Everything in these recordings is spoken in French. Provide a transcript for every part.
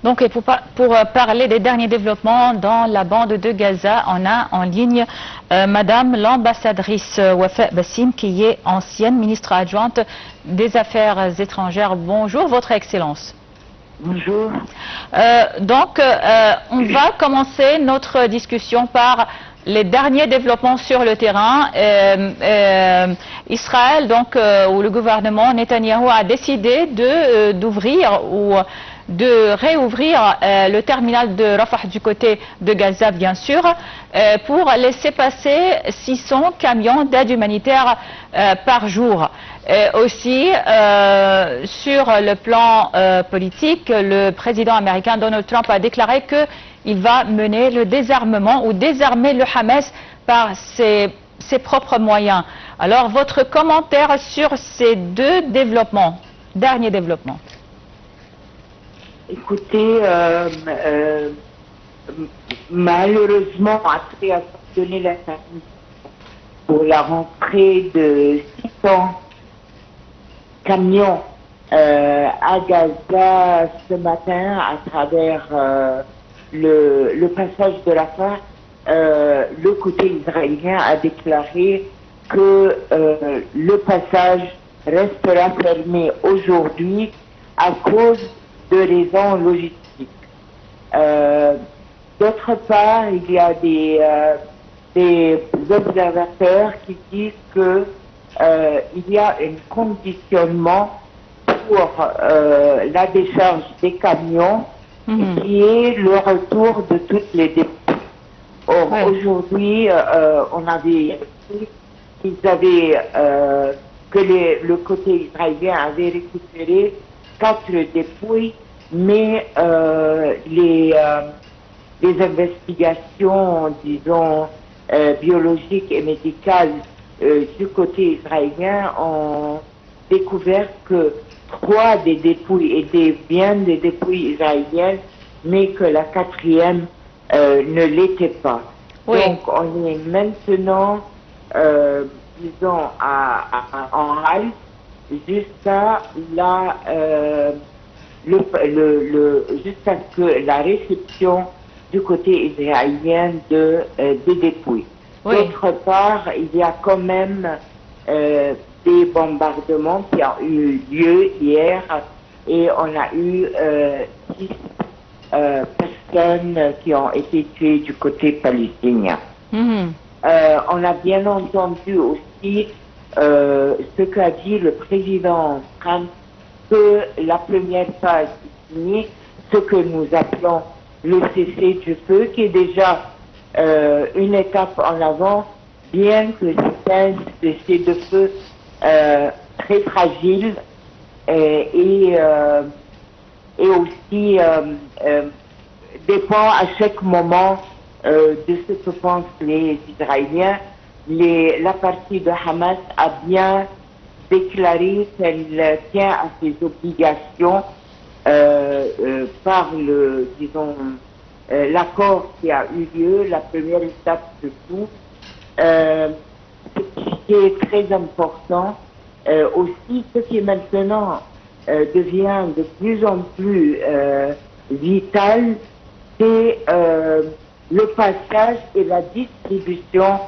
Donc, et pour parler des derniers développements dans la bande de Gaza, on a en ligne Madame l'ambassadrice Wafa Bassim, qui est ancienne ministre adjointe des Affaires étrangères. Bonjour, Votre Excellence. Bonjour. On va commencer notre discussion par les derniers développements sur le terrain. Israël, où le gouvernement Netanyahou a décidé d'ouvrir ou de réouvrir le terminal de Rafah du côté de Gaza, bien sûr, pour laisser passer 600 camions d'aide humanitaire par jour. Aussi, sur le plan politique, le président américain Donald Trump a déclaré qu'il va mener le désarmement ou désarmer le Hamas par ses propres moyens. Alors, votre commentaire sur ces deux développements, derniers développements? Écoutez, malheureusement, après avoir donné la pour la rentrée de 600 camions à Gaza ce matin à travers le passage de Rafah, le côté israélien a déclaré que le passage restera fermé aujourd'hui à cause de raisons logistiques. D'autre part, il y a des observateurs qui disent que il y a un conditionnement pour la décharge des camions qui est le retour de toutes les dépôts. Or, aujourd'hui, on avait que le côté israélien avait récupéré 4 dépouilles, mais les investigations, disons, biologiques et médicales du côté israélien ont découvert que 3 des dépouilles étaient bien des dépouilles israéliennes, mais que la 4e ne l'était pas. Oui. Donc on est maintenant, disons, en halte jusqu'à jusqu'à que la réception du côté israélien des dépouilles. Oui. D'autre part, il y a quand même des bombardements qui ont eu lieu hier et on a eu 6 personnes qui ont été tuées du côté palestinien. On a bien entendu aussi ce qu'a dit le président Trump, que la première phase est finie, ce que nous appelons le cessez-du-feu, qui est déjà une étape en avant, bien que c'est un cessez-le-feu très fragile et aussi dépend à chaque moment de ce que pensent les Israéliens. La partie de Hamas a bien déclaré qu'elle tient à ses obligations par l'accord qui a eu lieu, la première étape de tout. Ce qui est très important, aussi ce qui maintenant devient de plus en plus vital, c'est le passage et la distribution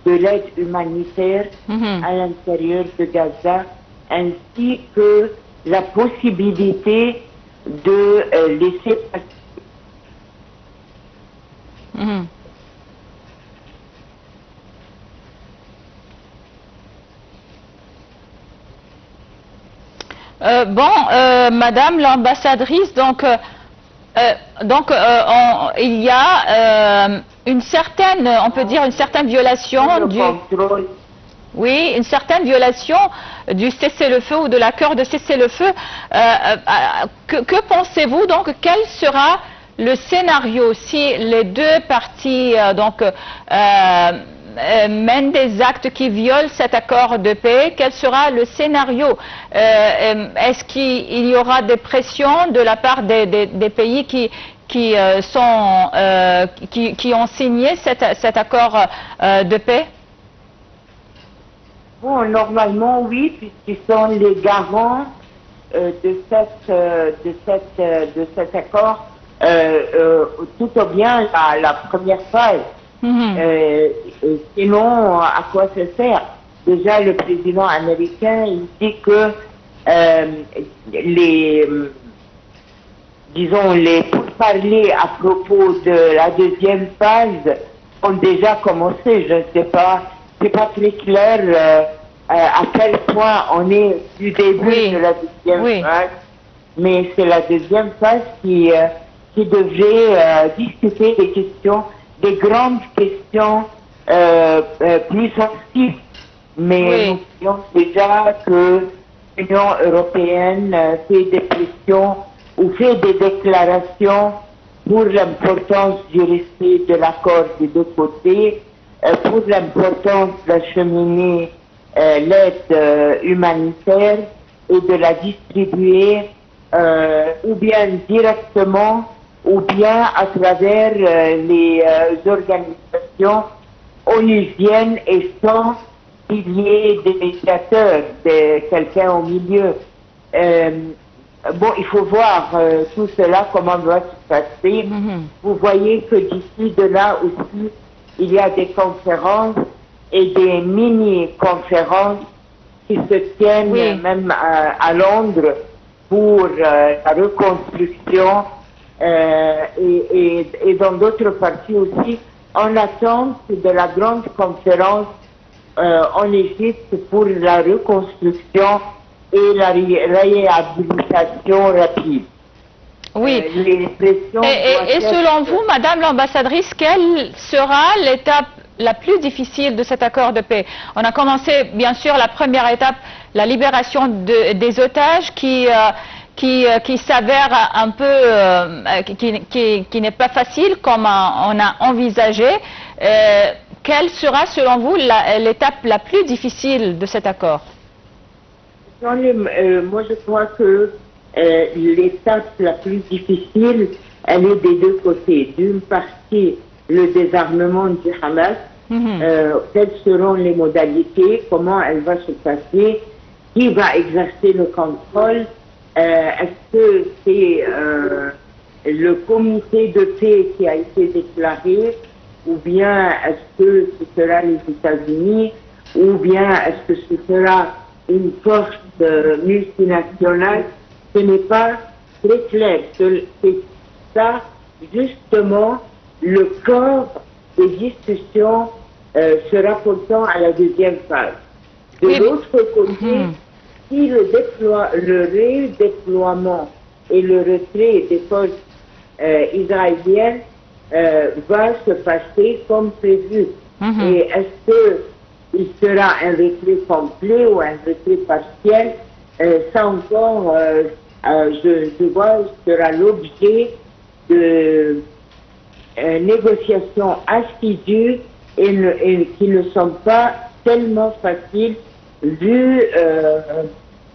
de l'aide humanitaire à l'intérieur de Gaza, ainsi que la possibilité de laisser passer. Madame l'ambassadrice, il y a une certaine, on peut dire une certaine violation une certaine violation du cessez-le-feu ou de l'accord de cessez-le-feu. Que pensez-vous donc? Quel sera le scénario si les deux parties mènent des actes qui violent cet accord de paix? Quel sera le scénario? Est-ce qu'il y aura des pressions de la part des pays qui ont signé cet accord de paix? Bon, normalement oui, puisqu'ils sont les garants de cet accord tout au bien la première phase. Sinon, à quoi ça sert? Déjà, le président américain, il dit que les pourparlers à propos de la deuxième phase ont déjà commencé. Je ne sais pas, c'est pas très clair à quel point on est du début de la deuxième phase, mais c'est la deuxième phase qui devrait discuter des questions, des grandes questions plus sensibles. Mais nous voyons déjà que l'Union européenne fait des pressions ou fait des déclarations pour l'importance du respect de l'accord des deux côtés, pour l'importance d'acheminer l'aide humanitaire et de la distribuer ou bien directement ou bien à travers les organisations onusiennes et sans qu'il y ait des médiateurs, quelqu'un au milieu. Bon, il faut voir tout cela, comment doit se passer. Vous voyez que d'ici de là aussi, il y a des conférences et des mini-conférences qui se tiennent même à Londres pour la reconstruction et dans d'autres parties aussi, en attente de la grande conférence en Égypte pour la reconstruction et la réhabilitation rapide. Oui. Et selon vous, Madame l'ambassadrice, quelle sera l'étape la plus difficile de cet accord de paix? On a commencé, bien sûr, la première étape, la libération des otages qui s'avère un peu, qui n'est pas facile comme on a envisagé. Quelle sera, selon vous, l'étape la plus difficile de cet accord? Moi, je crois que l'étape la plus difficile, elle est des deux côtés. D'une partie, le désarmement du Hamas. Quelles seront les modalités? Comment elle va se passer? Qui va exercer le contrôle? Est-ce que c'est le comité de paix qui a été déclaré? Ou bien est-ce que ce sera les États-Unis, ou bien est-ce que ce sera une force multinationale? Ce n'est pas très clair. C'est ça, justement, le corps des discussions se rapportant à la deuxième phase. De l'autre côté, si le redéploiement et le retrait des forces israéliennes va se passer comme prévu. Et est-ce qu'il sera un retrait complet ou un retrait partiel? Ça encore, je vois, sera l'objet de négociations assidues et qui ne sont pas tellement faciles vu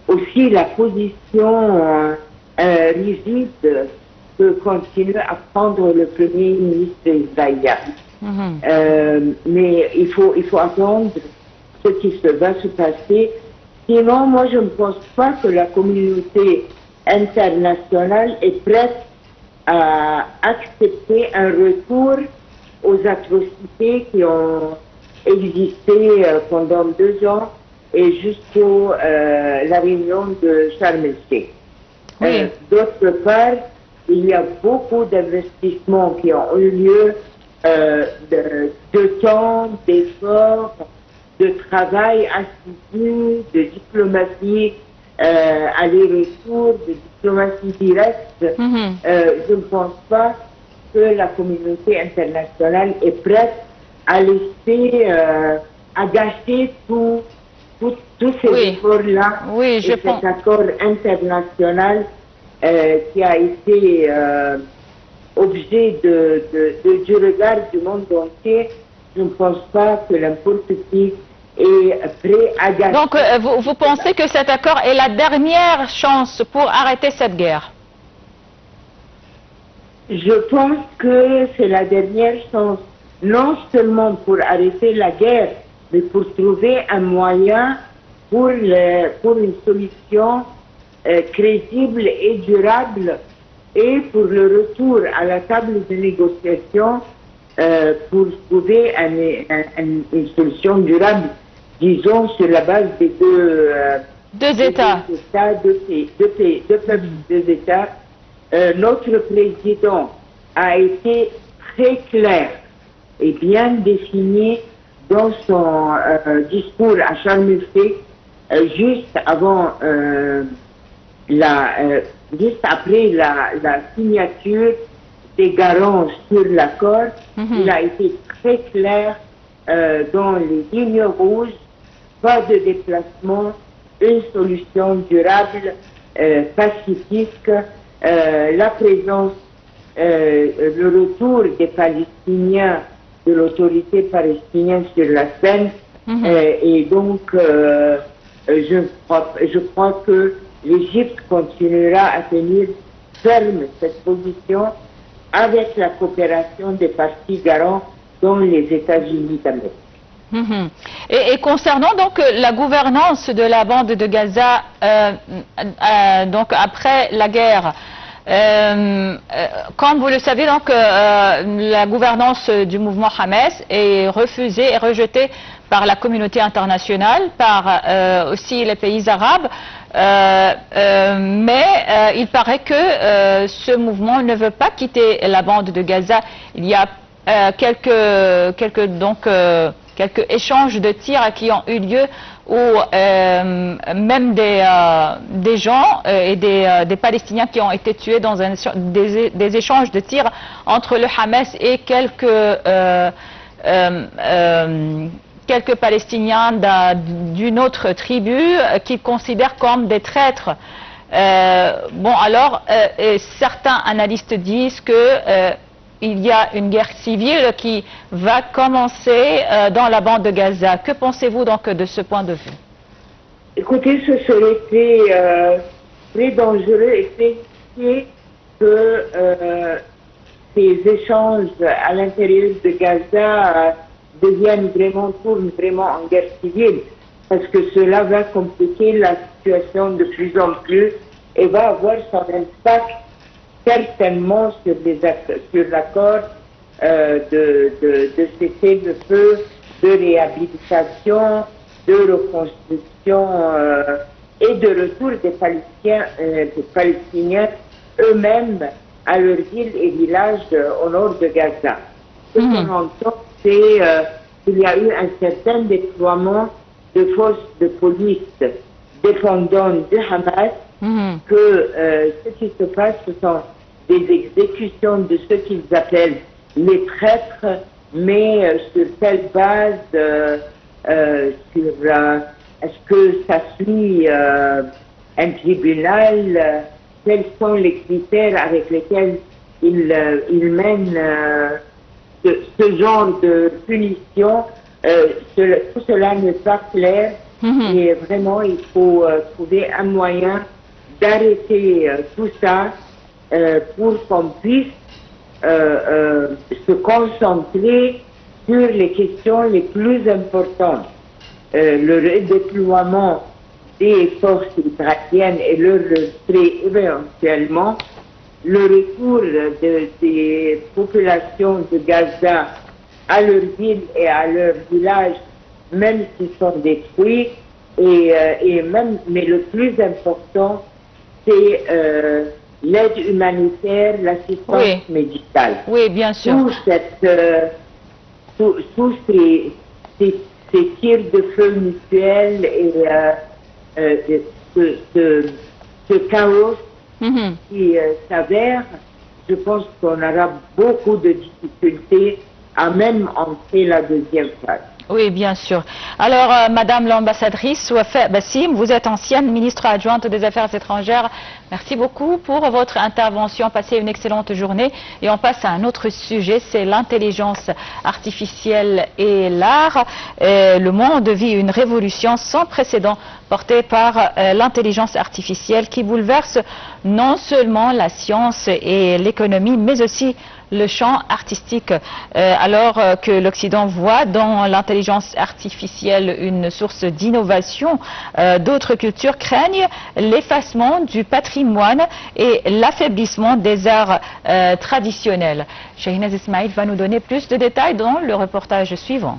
aussi la position rigide que continue à prendre le Premier ministre israélien. Mais il faut attendre ce qui va se passer. Sinon, moi, je ne pense pas que la communauté internationale est prête à accepter un retour aux atrocités qui ont existé pendant 2 ans et jusqu'à la réunion de Sharm el-Sheikh. D'autre part, il y a beaucoup d'investissements qui ont eu lieu, de temps, d'efforts, de travail assidu, de diplomatie aller-retour, de diplomatie directe. Je ne pense pas que la communauté internationale est prête à laisser, à gâcher tous ces efforts-là et cet accord international qui a été objet du regard du monde entier. Je ne pense pas que n'importe qui est prêt à gâcher. Donc vous pensez que cet accord est la dernière chance pour arrêter cette guerre? Je pense que c'est la dernière chance, non seulement pour arrêter la guerre, mais pour trouver un moyen pour une solution crédible et durable et pour le retour à la table de négociation pour trouver une solution durable, disons, sur la base des deux États. Deux États. Notre président a été très clair et bien défini dans son discours à Sharm el-Sheikh juste après la signature des garants sur l'accord. Il a été très clair dans les lignes rouges, pas de déplacement, une solution durable, pacifique, la présence, le retour des Palestiniens, de l'autorité palestinienne sur la scène. Et donc, je crois que l'Égypte continuera à tenir ferme cette position avec la coopération des parties garants, dont les États-Unis d'Amérique. Et concernant donc la gouvernance de la bande de Gaza, donc après la guerre, comme vous le savez, donc la gouvernance du mouvement Hamas est refusée et rejetée par la communauté internationale, par aussi les pays arabes. Mais il paraît que ce mouvement ne veut pas quitter la bande de Gaza. Il y a quelques échanges de tirs qui ont eu lieu où même des gens et des Palestiniens qui ont été tués dans des échanges de tirs entre le Hamas et quelques Palestiniens d'une autre tribu qu'ils considèrent comme des traîtres. Bon, alors, certains analystes disent que il y a une guerre civile qui va commencer dans la bande de Gaza. Que pensez-vous donc de ce point de vue? Écoutez, ce serait très dangereux et très risqué que ces échanges à l'intérieur de Gaza tournent vraiment en guerre civile, parce que cela va compliquer la situation de plus en plus et va avoir son impact certainement sur l'accord de cessez-le-feu, de réhabilitation, de reconstruction et de retour des Palestiniens eux-mêmes à leurs villes et villages au nord de Gaza. Ce qu'on entend, c'est qu'il y a eu un certain déploiement de forces de police dépendantes de Hamas, que ce qui se passe, ce sont des exécutions de ce qu'ils appellent les traîtres, mais sur quelle base, est-ce que ça suit un tribunal, quels sont les critères avec lesquels ils mènent ce genre de punition, tout cela n'est pas clair. Et vraiment, il faut trouver un moyen d'arrêter tout ça pour qu'on puisse se concentrer sur les questions les plus importantes. Le redéploiement des forces israéliennes et leur retrait éventuellement, le retour des populations de Gaza à leurs villes et à leurs villages, même s'ils sont détruits, mais le plus important, c'est l'aide humanitaire, l'assistance médicale. Oui, bien sûr. Tous ces tirs de feu mutuels et ce chaos qui s'avère, je pense qu'on aura beaucoup de difficultés à même entrer la deuxième phase. Oui, bien sûr. Alors, Madame l'ambassadrice Wafa Bassim, vous êtes ancienne ministre adjointe des Affaires étrangères. Merci beaucoup pour votre intervention. Passez une excellente journée. Et on passe à un autre sujet, c'est l'intelligence artificielle et l'art. Le monde vit une révolution sans précédent portée par l'intelligence artificielle qui bouleverse non seulement la science et l'économie, mais aussi le champ artistique. Alors que l'Occident voit dans l'intelligence artificielle une source d'innovation, d'autres cultures craignent l'effacement du patrimoine et l'affaiblissement des arts traditionnels. Shahinaz Ismail va nous donner plus de détails dans le reportage suivant.